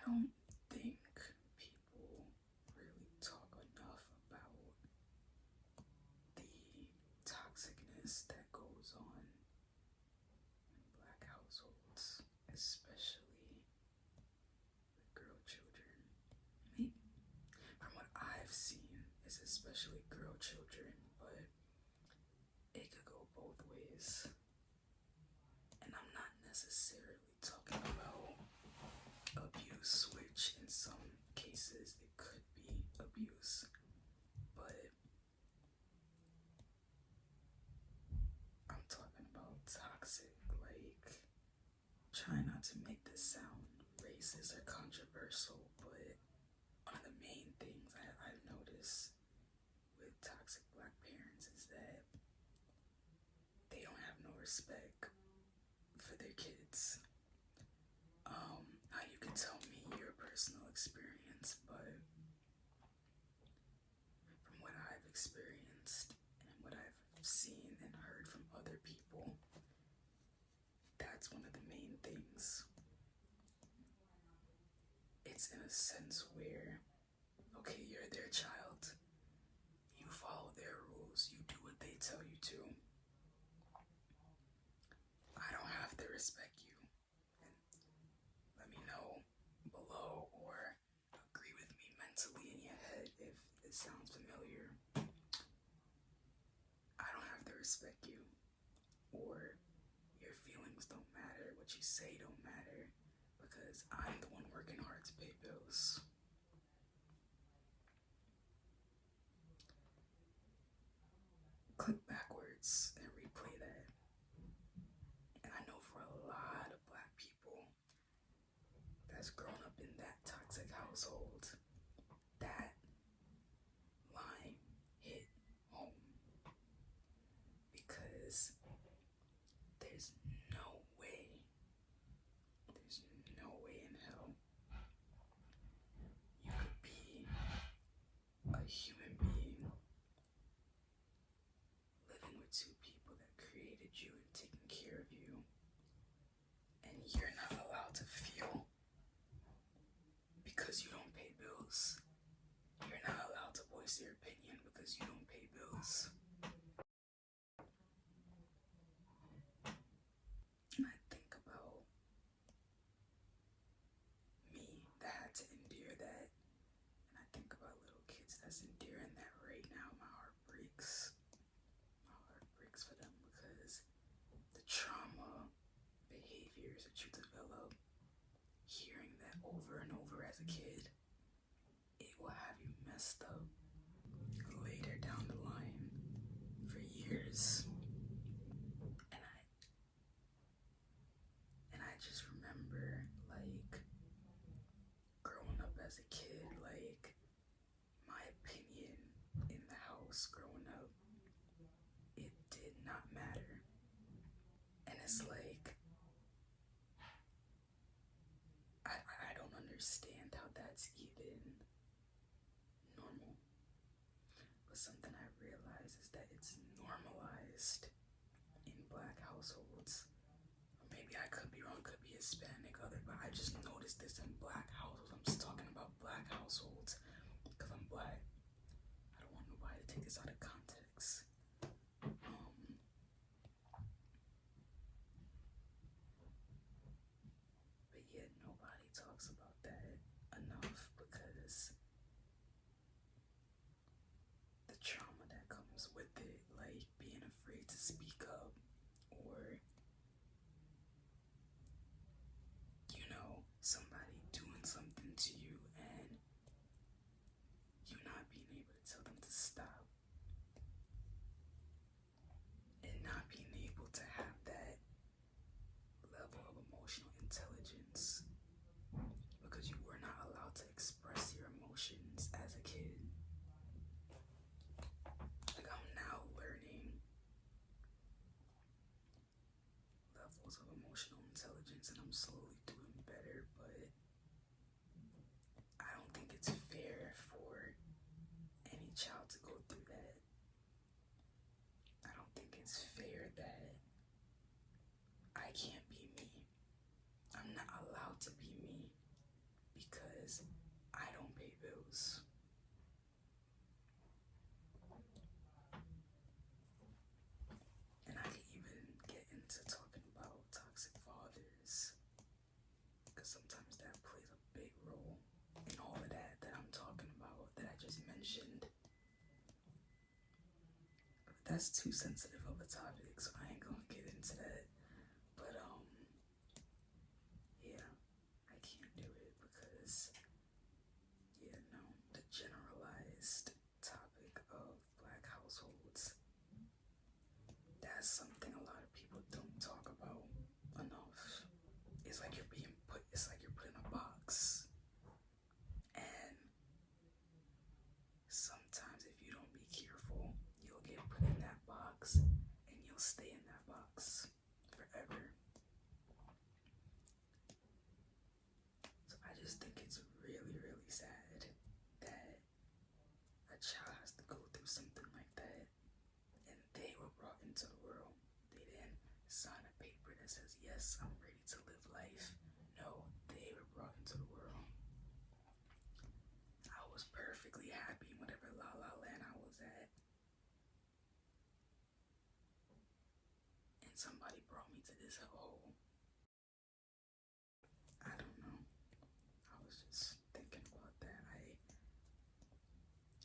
don't think people really talk enough about the toxicness that goes on in black households, especially with girl children. From what I've seen, it's especially girl children, but it could go both ways. And I'm not necessarily talking about abuse, which in some cases it could be abuse, but I'm talking about toxic, like, try not to make this sound racist or controversial, but one of the main things I've noticed with toxic black parents is that they don't have no respect for their kids. Now you can tell me your personal experience, but from what I've experienced and what I've seen and heard from other people, that's one of the main things. It's in a sense where, okay, you're their child, you follow their rules, you do what they tell you to. I don't have to respect you. And let me know below or agree with me mentally in your head if it sounds familiar. I don't have to respect you, or your feelings don't matter, what you say don't matter, because I'm the one working hard to pay bills. Click backwards and replay that. And I know for a lot of black people that's grown up in that toxic household, that line hit home, because there's no way in hell you could be a human being living with two people that created you and taking care of you, and you're not allowed to feel because you don't pay bills. You're not allowed to voice your opinion because you don't pay bills. And I think about me that had to endure that, and I think about little kids that's enduring that right now. My heart breaks. My heart breaks for them, because the trauma behaviors that you develop hearing that over and over as a kid, it will have you messed up later down the line for years. And I just remember, like, growing up as a kid, like, my opinion in the house growing up, it did not matter. And it's like, I don't understand how that's even normal. But something I realize is that it's normalized in black households. Or maybe I could be wrong, could be Hispanic, other, but I just noticed this in black households. I'm just talking about black households because I'm black. I don't want nobody to take this out of context. But yet nobody talks about that enough, because the trauma that comes with it, like being afraid to speak up, or, you know, somebody doing something to you and you not being able to tell them to stop, and not being able to have that level of emotional intelligence because you were not allowed to express your emotions as a kid. Like, I'm now learning levels of emotional intelligence, and I'm slowly doing better, but I don't think it's fair for any child to go through that. I don't think it's fair that I can't be me. I'm not allowed to be me because I don't pay bills. And I can even get into talking about toxic fathers, because sometimes that plays a big role in all of that I'm talking about, that I just mentioned. But that's too sensitive of a topic, so I ain't gonna get into that. But yeah, I can't do it because, yeah, no, the generalized topic of black households, that's something a lot of people don't talk about enough. It's like it's like you're put in a box. And sometimes if you don't be careful, you'll get put in that box and you'll stay in that box forever. So I just think it's really, really sad that a child has to go through something like that, and they were brought into the world. They didn't sign a paper that says, yes, I'm ready to live life. No, they were brought into the world. I was perfectly happy whatever La La Land I was at, and somebody brought me to this hole. I don't know. I was just thinking about that.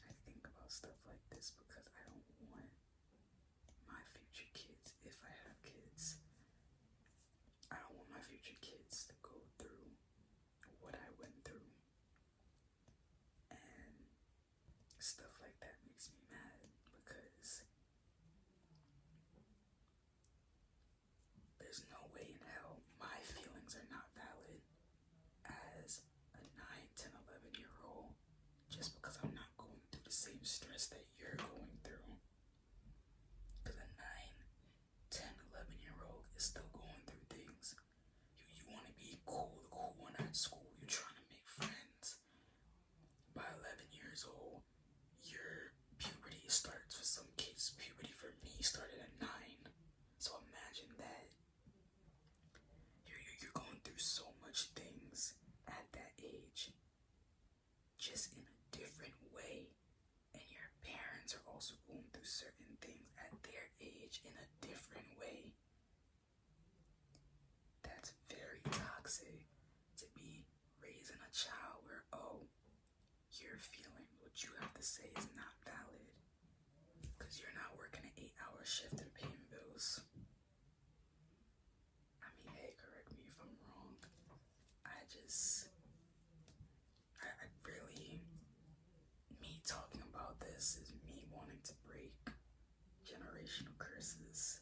I think about stuff like this because I don't want my future kids, if I have kids, I don't want my future kids to go through what I went through. And stuff like that makes me mad because there's no way in hell my feelings are not valid as a 9, 10, 11-year-old just because I'm not going through the same stress that you're going through. Because a 9, 10, 11-year-old is still going through things. You want to be cool, the cool one at school. You're trying to make friends. By 11 years old, your puberty starts. For some kids, puberty for me started at 9. So imagine that. You're going through so much things at that age, just in a different way. And your parents are also going through certain things at their age in a different way. That's very toxic, to be raising a child where, oh, your feeling, what you have to say is not valid because you're not working an 8-hour shift and paying bills. I mean, hey, correct me if I'm wrong. I really, me talking about this is me wanting to break generational curses.